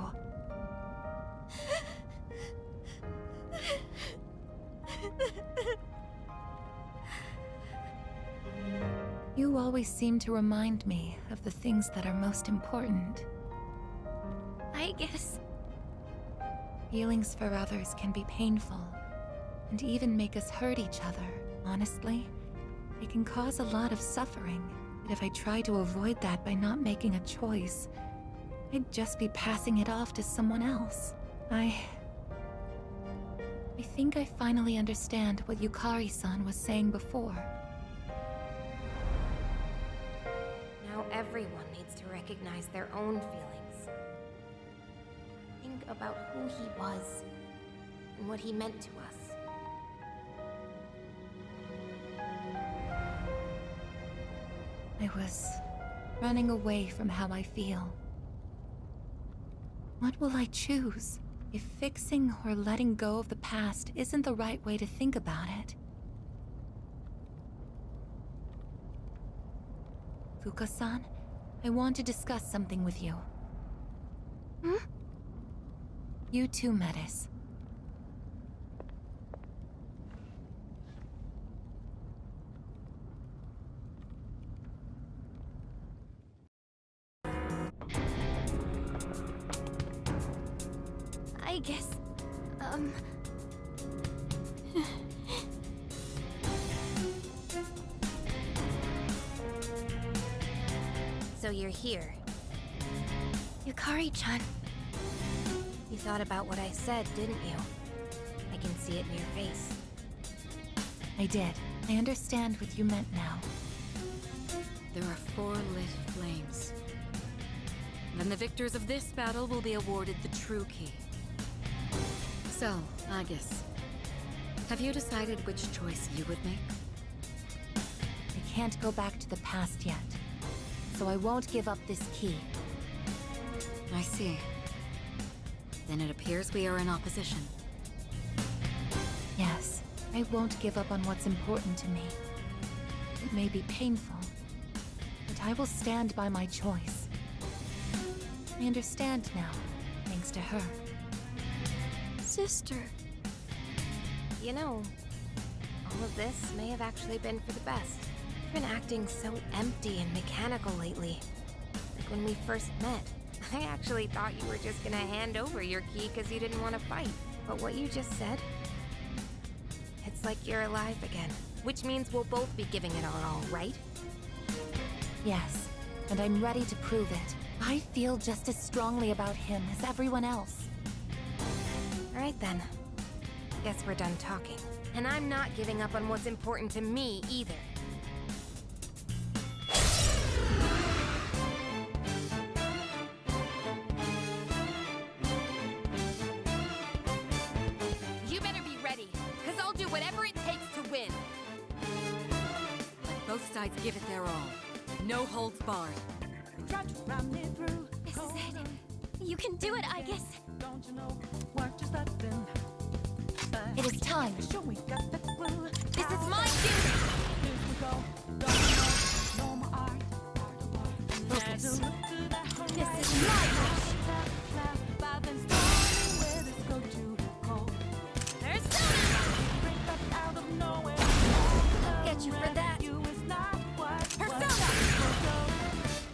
You always seem to remind me of the things that are most important. Aigis. Feelings for others can be painful, and even make us hurt each other. Honestly, it can cause a lot of suffering. But if I try to avoid that by not making a choice, I'd just be passing it off to someone else. I think I finally understand what Yukari-san was saying before. Now everyone needs to recognize their own feelings. Think about who he was and what he meant to us. I was running away from how I feel. What will I choose? If fixing or letting go of the past isn't the right way to think about it. Fuka-san, I want to discuss something with you. You too, Metis. I guess, So you're here. Yukari-chan. You thought about what I said, didn't you? I can see it in your face. I did. I understand what you meant now. There are 4 lit flames. Then the victors of this battle will be awarded the true key. So, Aigis, have you decided which choice you would make? I can't go back to the past yet, so I won't give up this key. I see. Then it appears we are in opposition. Yes, I won't give up on what's important to me. It may be painful, but I will stand by my choice. I understand now, thanks to her. Sister. You know, all of this may have actually been for the best. You've been acting so empty and mechanical lately. Like when we first met. I actually thought you were just gonna hand over your key because you didn't want to fight. But what you just said, it's like you're alive again. Which means we'll both be giving it our all, right? Yes, and I'm ready to prove it. I feel just as strongly about him as everyone else. Alright then. Guess we're done talking. And I'm not giving up on what's important to me either. You better be ready, because I'll do whatever it takes to win. Let both sides give it their all. No holds barred. Try to run me through. This is it. You can do it, Aigis. Don't you know? Work just let them. It is time. Sure we got the clue. This is my duty! Here we go. Don't you know? No more art. Focus. There's a look to the horizon. This is my wish! By then stormy weather's go too cold. Persona! Break up out of nowhere. I'll get you for that! You is not what Persona!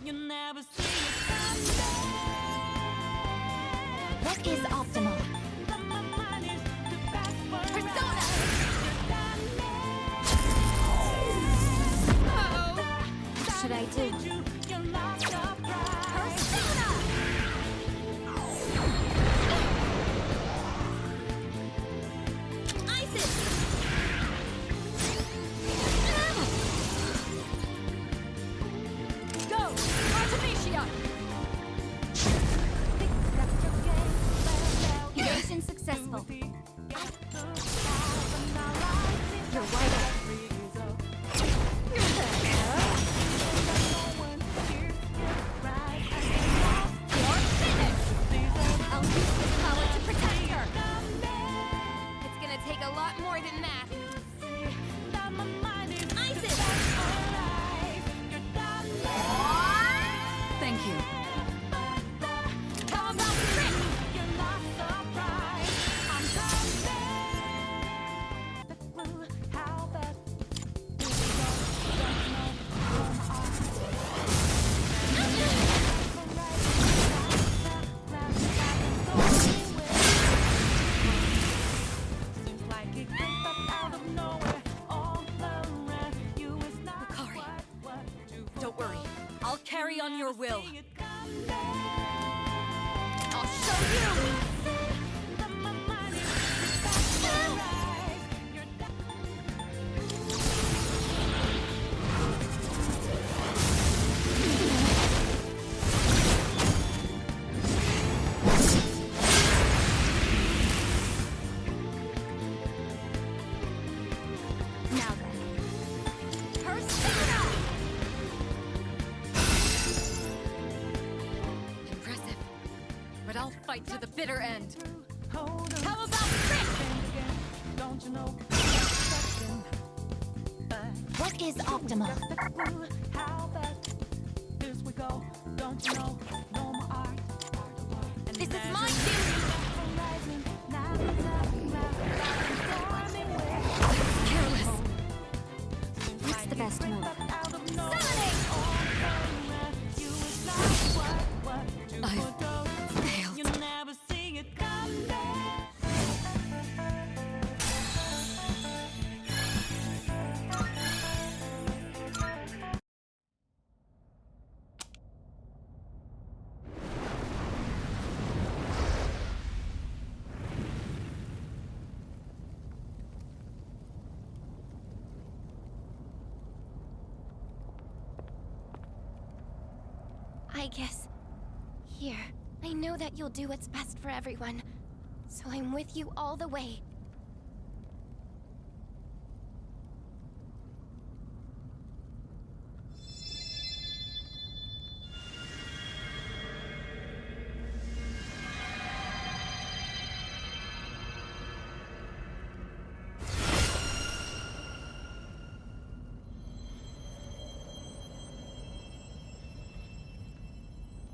you never see it someday. What is optimal? My mind is the backward Persona! What should I do? You're not surprised. Persona! Isis! Go! Artemisia! Evasion successful. You're wide up. I'll use this power to protect her! It's gonna take a lot more than that. Isis! Thank you. How about Trick? Bakari, don't worry. I'll carry on your will. I'll show you! Now then. Persona! Impressive. But I'll fight to the bitter end. How about Trick? Don't you know? What is optimal? How about this we go? Don't you know? No more art. This is my duty! Careless. What's the best move? I've failed. You never see it come back. Aigis. Here. I know that you'll do what's best for everyone. So I'm with you all the way.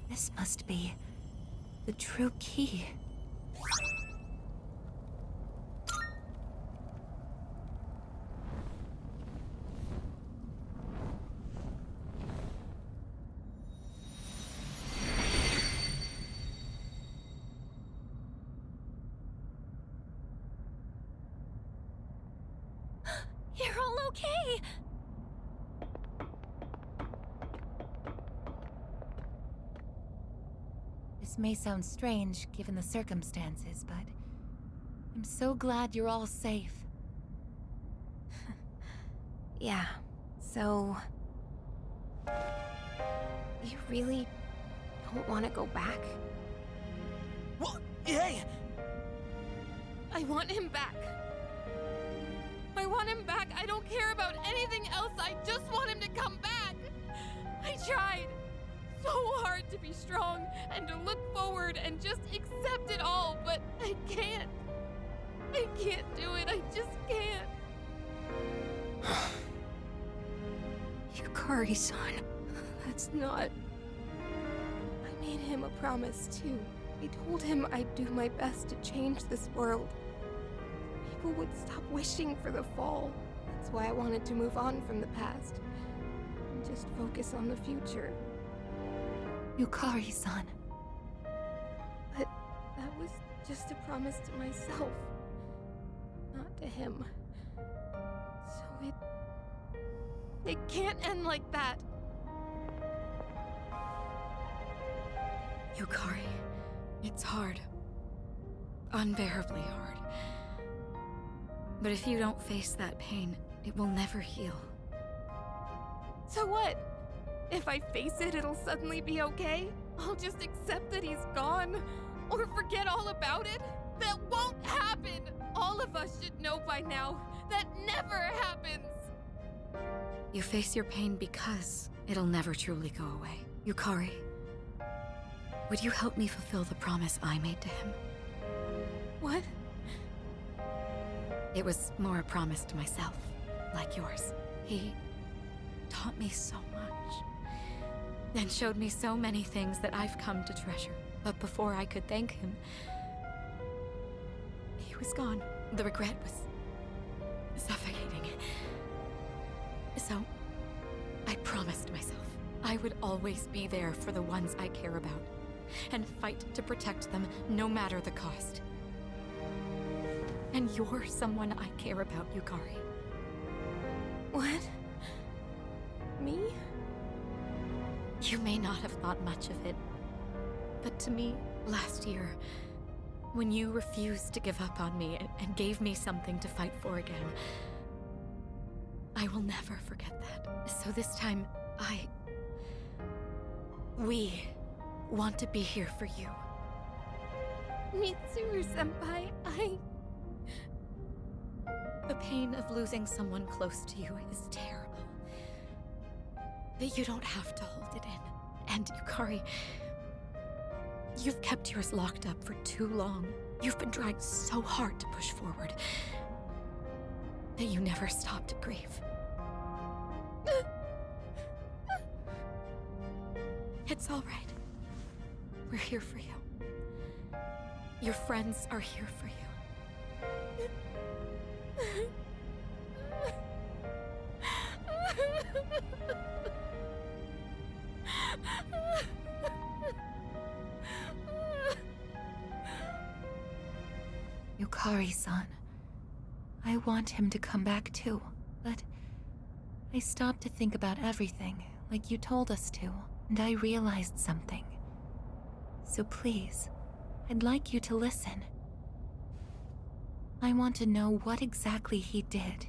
This must be the true key. You're all okay! This may sound strange given the circumstances, but I'm so glad you're all safe. Yeah, so... You really don't want to go back? What? Hey! I want him back. I want him back. I don't care about anything else. I just want him to come back. I tried so hard to be strong and to look forward and just accept it all, but I can't. I can't do it. I just can't. Yukari-san, that's not... I made him a promise, too. I told him I'd do my best to change this world. People would stop wishing for the fall. That's why I wanted to move on from the past. And just focus on the future. Yukari-san. But that was just a promise to myself. Not to him. So It can't end like that. Yukari, it's hard. Unbearably hard. But if you don't face that pain, it will never heal. So what? If I face it, it'll suddenly be okay? I'll just accept that he's gone? Or forget all about it? That won't happen! All of us should know by now. That never happens! You face your pain because it'll never truly go away. Yukari, would you help me fulfill the promise I made to him? What? It was more a promise to myself, like yours. He taught me so much, and showed me so many things that I've come to treasure. But before I could thank him, he was gone. The regret was suffocating. So, I promised myself I would always be there for the ones I care about, and fight to protect them no matter the cost. And you're someone I care about, Yukari. what? Me? You may not have thought much of it, but to me, last year, when you refused to give up on me and gave me something to fight for again, I will never forget that. So this time, we want to be here for you. Mitsuru-senpai, The pain of losing someone close to you is terrible. But you don't have to hold it in. And Yukari, you've kept yours locked up for too long. You've been trying so hard to push forward that you never stop to grieve. It's all right. We're here for you. Your friends are here for you. Yukari-san, I want him to come back too, but I stopped to think about everything, like you told us to, and I realized something. So please, I'd like you to listen. I want to know what exactly he did.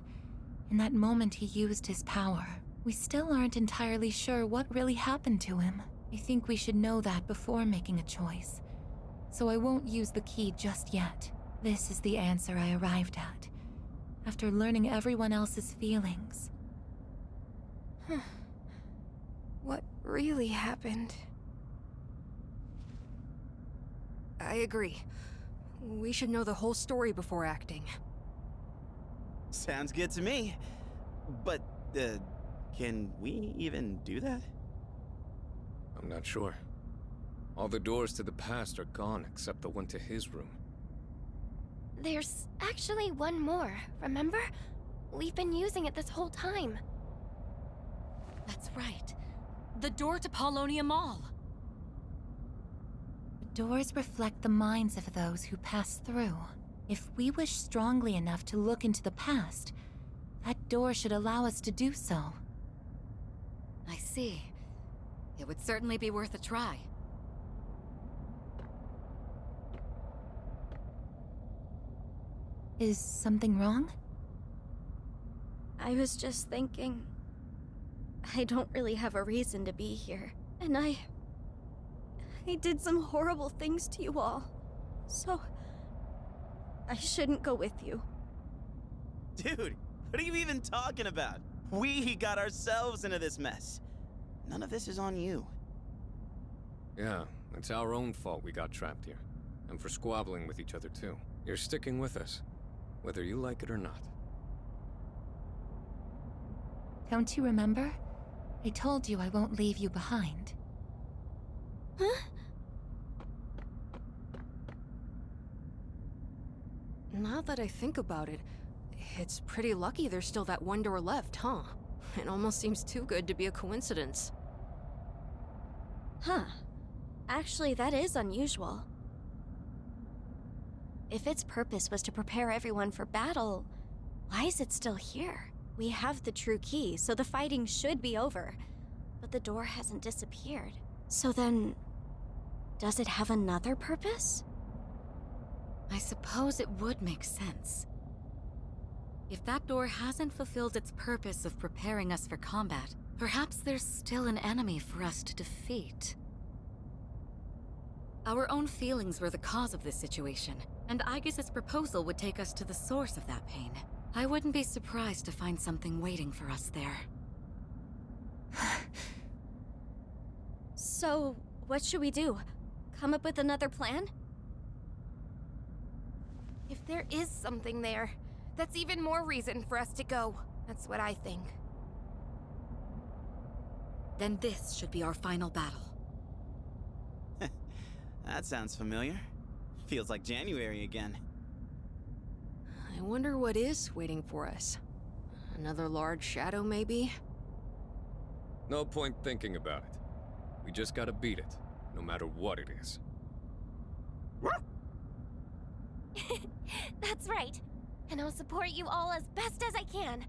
In that moment he used his power. We still aren't entirely sure what really happened to him. I think we should know that before making a choice. So I won't use the key just yet. This is the answer I arrived at, after learning everyone else's feelings. What really happened? I agree. We should know the whole story before acting. Sounds good to me. But, can we even do that? I'm not sure. All the doors to the past are gone except the one to his room. There's actually one more, remember? We've been using it this whole time. That's right. The door to Paulownia Mall. The doors reflect the minds of those who pass through. If we wish strongly enough to look into the past, that door should allow us to do so. I see. It would certainly be worth a try. Is something wrong? I was just thinking... I don't really have a reason to be here. And I did some horrible things to you all. So... I shouldn't go with you. Dude, what are you even talking about? We got ourselves into this mess. None of this is on you. Yeah, it's our own fault we got trapped here. And for squabbling with each other too. You're sticking with us, whether you like it or not. Don't you remember? I told you I won't leave you behind. Huh? Now that I think about it, it's pretty lucky there's still that one door left, huh? It almost seems too good to be a coincidence. Huh. Actually, that is unusual. If its purpose was to prepare everyone for battle, why is it still here? We have the true key, so the fighting should be over. But the door hasn't disappeared. So then, does it have another purpose? I suppose it would make sense. If that door hasn't fulfilled its purpose of preparing us for combat, perhaps there's still an enemy for us to defeat. Our own feelings were the cause of this situation, and Aigis' proposal would take us to the source of that pain. I wouldn't be surprised to find something waiting for us there. So, what should we do? Come up with another plan? If there is something there, that's even more reason for us to go. That's what I think. Then this should be our final battle. That sounds familiar. Feels like January again. I wonder what is waiting for us. Another large shadow, maybe? No point thinking about it. We just gotta beat it, no matter what it is. That's right. And I'll support you all as best as I can.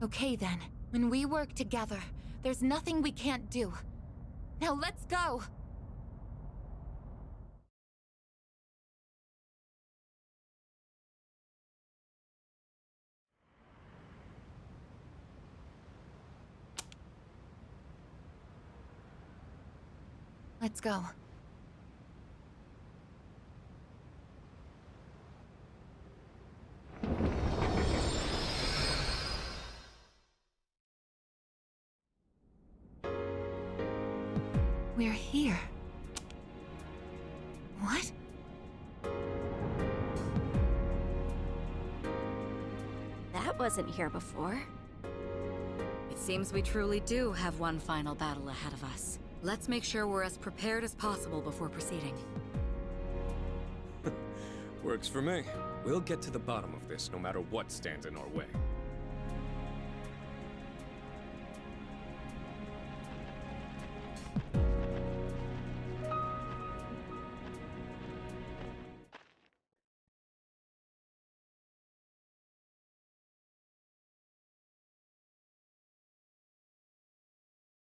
Okay then, when we work together, there's nothing we can't do. Now let's go! Let's go. We're here. What? That wasn't here before. It seems we truly do have one final battle ahead of us. Let's make sure we're as prepared as possible before proceeding. Works for me. We'll get to the bottom of this no matter what stands in our way.